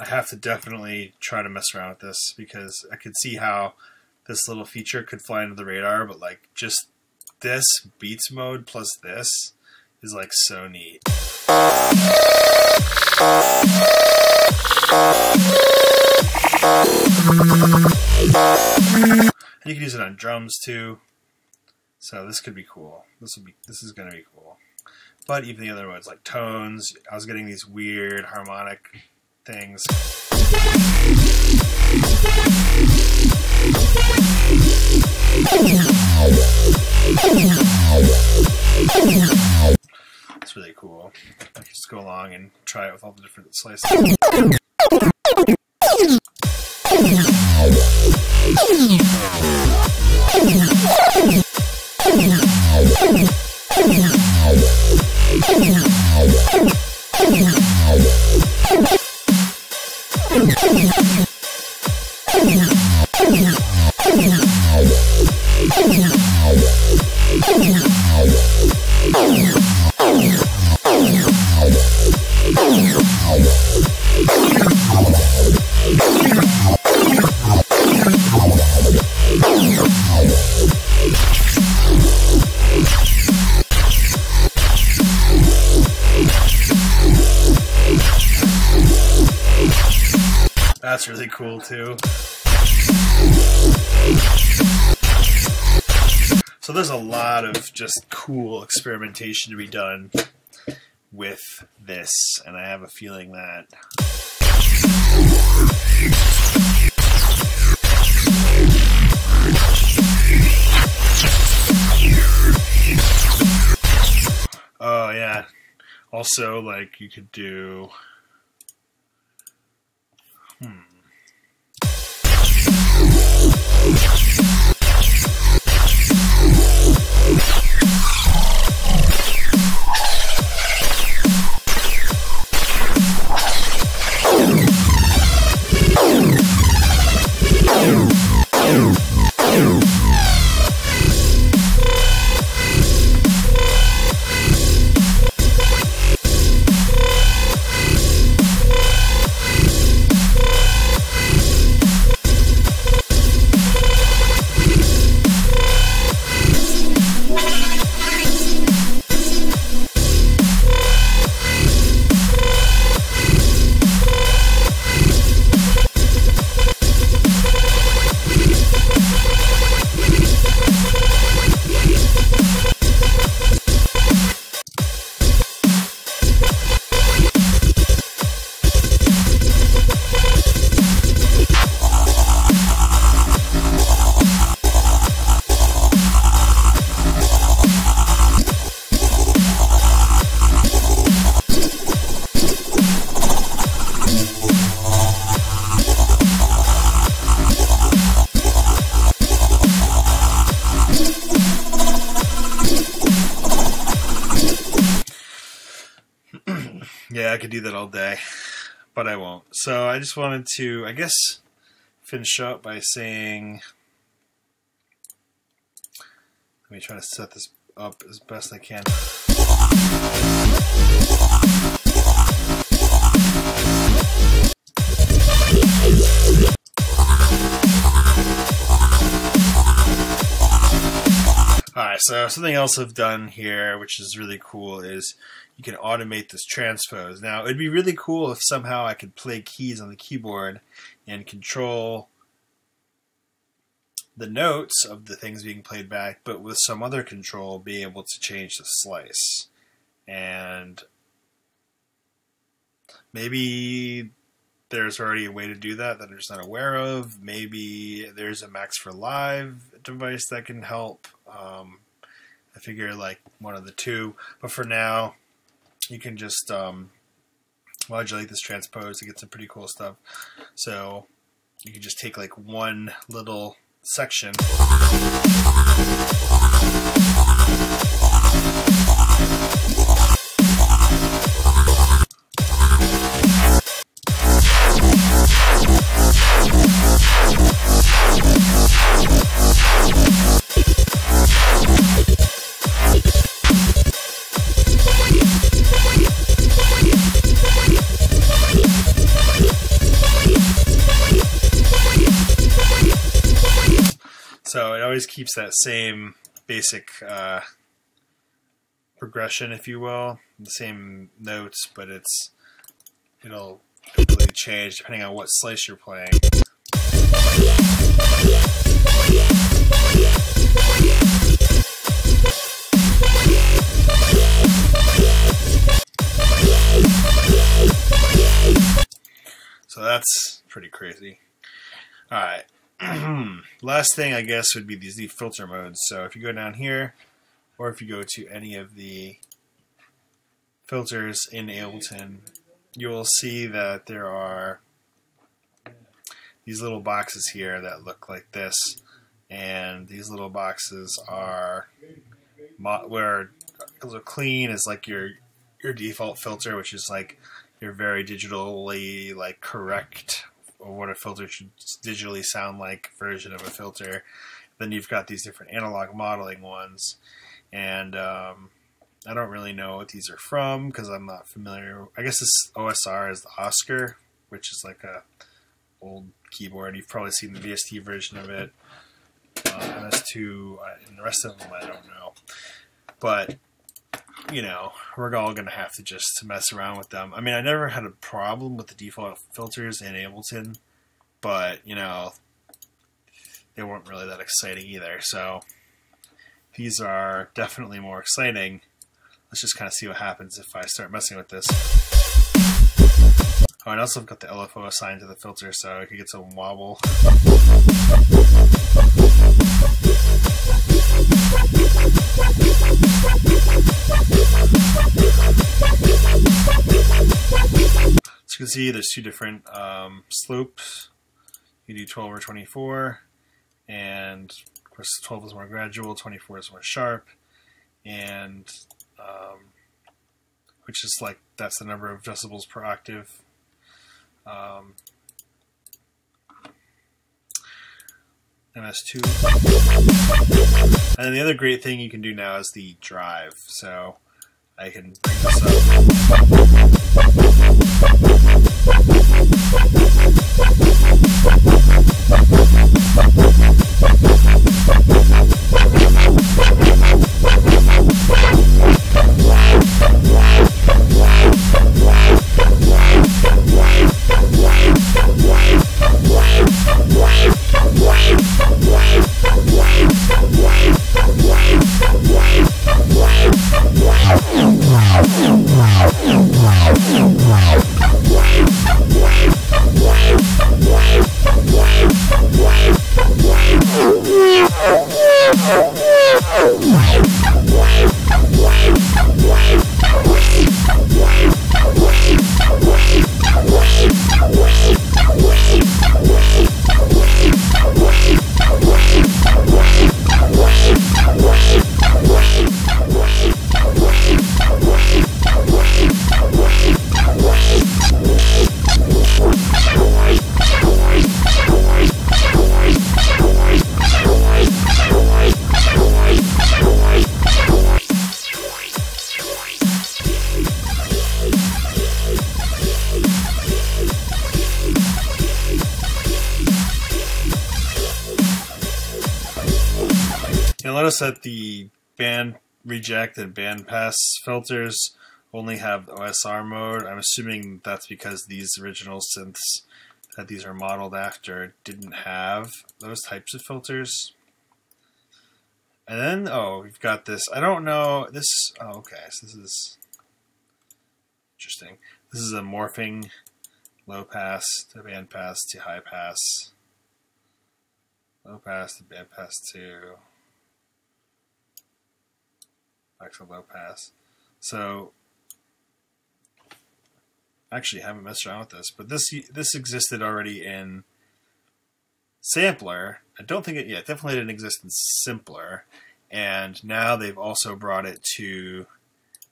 I have to definitely try to mess around with this because I could see how this little feature could fly under the radar, but like just this beats mode plus this is like so neat. And you can use it on drums too. So this could be cool. This is gonna be cool. But even the other ones like tones, I was getting these weird harmonic things. It's really cool. I can just go along and try it with all the different slices. That's really cool too. So there's a lot of just cool experimentation to be done with this, and I have a feeling that oh yeah, also like you could do yeah, I could do that all day, but I won't. So I just wanted to, I guess, finish up by saying, let me try to set this up as best I can. Alright, so something else I've done here, which is really cool, is you can automate this transpose. Now, it'd be really cool if somehow I could play keys on the keyboard and control the notes of the things being played back, but with some other control, be able to change the slice. And maybe there's already a way to do that I'm just not aware of. Maybe there's a Max for Live device that can help. I figure like one of the two, but for now you can just modulate this transpose to get some pretty cool stuff. So you can just take like one little section always keeps that same basic progression, if you will, the same notes, but it'll completely change depending on what slice you're playing. So that's pretty crazy. Alright. Last thing, I guess, would be these filter modes. So if you go down here, or if you go to any of the filters in Ableton, you will see that there are these little boxes here that look like this. And these little boxes are where clean is like your default filter, which is like your very digitally like correct, or what a filter should digitally sound like version of a filter. Then you've got these different analog modeling ones, and I don't really know what these are from because I'm not familiar. I guess this OSR is the Oscar, which is like a old keyboard. You've probably seen the VST version of it. MS2 and the rest of them I don't know, but you know, we're all going to have to just mess around with them. I mean, I never had a problem with the default filters in Ableton, but, you know, they weren't really that exciting either. So these are definitely more exciting. Let's just kind of see what happens if I start messing with this. Oh, and I also got the LFO assigned to the filter, so I could get some wobble. So you can see there's two different slopes. You do 12 or 24, and of course 12 is more gradual, 24 is more sharp, and which is like, that's the number of decibels per octave. MS2. And then the other great thing you can do now is the drive. So I can bring this You'll notice that the band reject and band pass filters only have OSR mode. I'm assuming that's because these original synths that these are modeled after didn't have those types of filters. And then, oh, we've got this. I don't know. This, oh, okay. So this is interesting. This is a morphing low pass to band pass to high pass. Low pass to band pass to back to low pass. So I actually haven't messed around with this, but this existed already in Sampler. I don't think it, yeah, it definitely didn't exist in Simpler. And now they've also brought it to,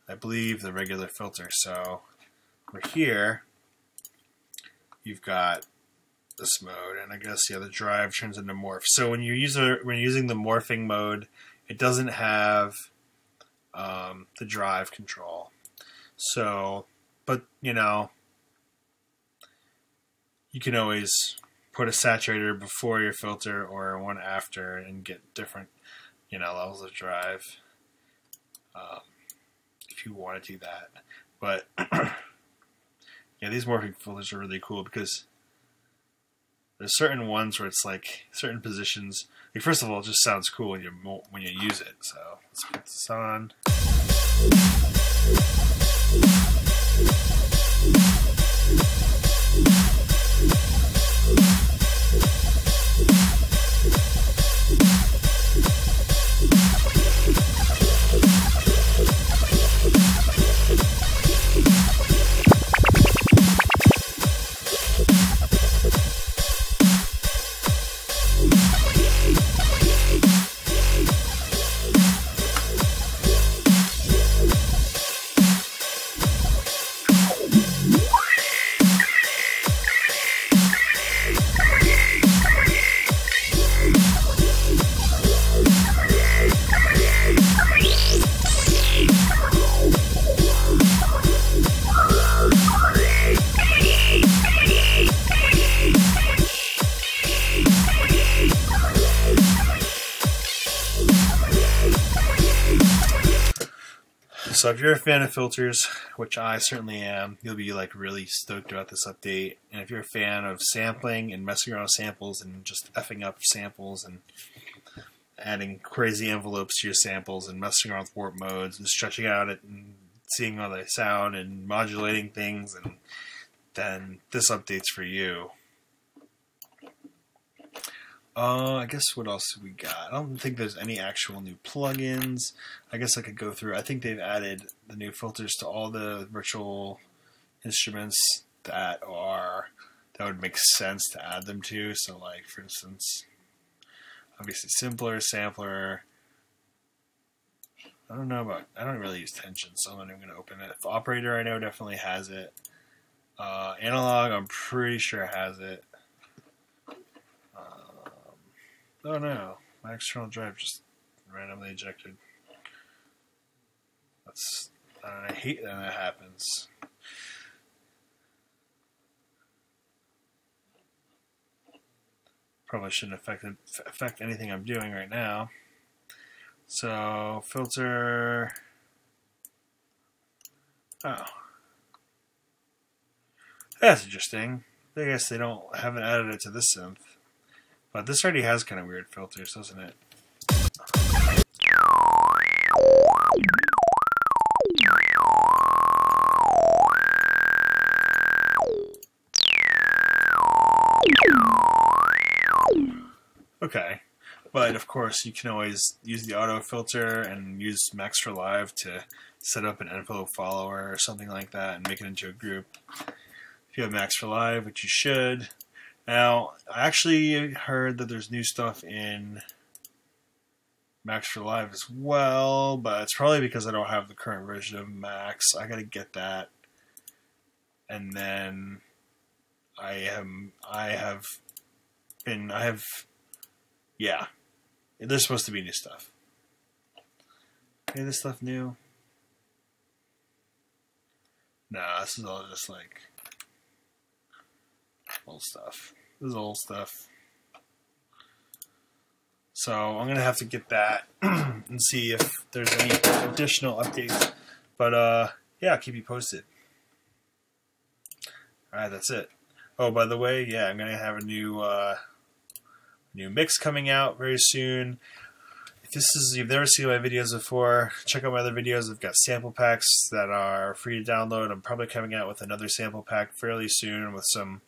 I believe, the regular filter. So over here, you've got this mode, and I guess, yeah, the drive turns into morph. So when you're using the morphing mode, it doesn't have the drive control. So, but, you know, you can always put a saturator before your filter or one after and get different, levels of drive. If you want to do that, but yeah, these morphing filters are really cool because there's certain ones where it's like certain positions. Like, first of all, it just sounds cool when you use it. So let's put this on. So if you're a fan of filters, which I certainly am, you'll be like really stoked about this update. And if you're a fan of sampling and messing around with samples and just effing up samples and adding crazy envelopes to your samples and messing around with warp modes and stretching out it and seeing how they sound and modulating things, and then this update's for you. I guess what else have we got? I don't think there's any actual new plugins. I guess I could go through. I think they've added the new filters to all the virtual instruments that would make sense to add them to. So, like, for instance, obviously Simpler, Sampler. I don't really use Tension, so I'm not even going to open it. Operator, I know, definitely has it. Analog, I'm pretty sure has it. Oh no, my external drive just randomly ejected. I hate when that happens. Probably shouldn't affect anything I'm doing right now. So, filter. Oh. That's interesting. I guess they haven't added it to this synth. But this already has kind of weird filters, doesn't it? Okay. But of course, you can always use the auto filter and use Max for Live to set up an envelope follower or something like that and make it into a group. If you have Max for Live, which you should. Now, I actually heard that there's new stuff in Max for Live as well, but it's probably because I don't have the current version of Max. I gotta get that. And then yeah. There's supposed to be new stuff. Okay, this stuff new? Nah, this is all just like old stuff. This is old stuff. So I'm going to have to get that and see if there's any additional updates. But yeah, I'll keep you posted. Alright, that's it. Oh, by the way, yeah, I'm going to have a new mix coming out very soon. If you've never seen my videos before, check out my other videos. I've got sample packs that are free to download. I'm probably coming out with another sample pack fairly soon with some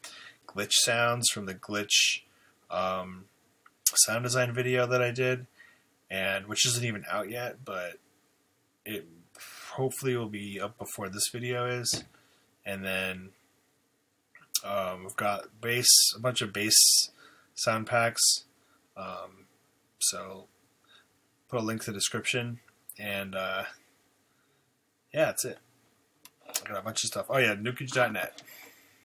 glitch sounds from the glitch sound design video that I did, and which isn't even out yet, but it hopefully will be up before this video is. And then we've got a bunch of bass sound packs. So put a link to the description, and yeah, that's it. I got a bunch of stuff. Oh yeah, nukage.net.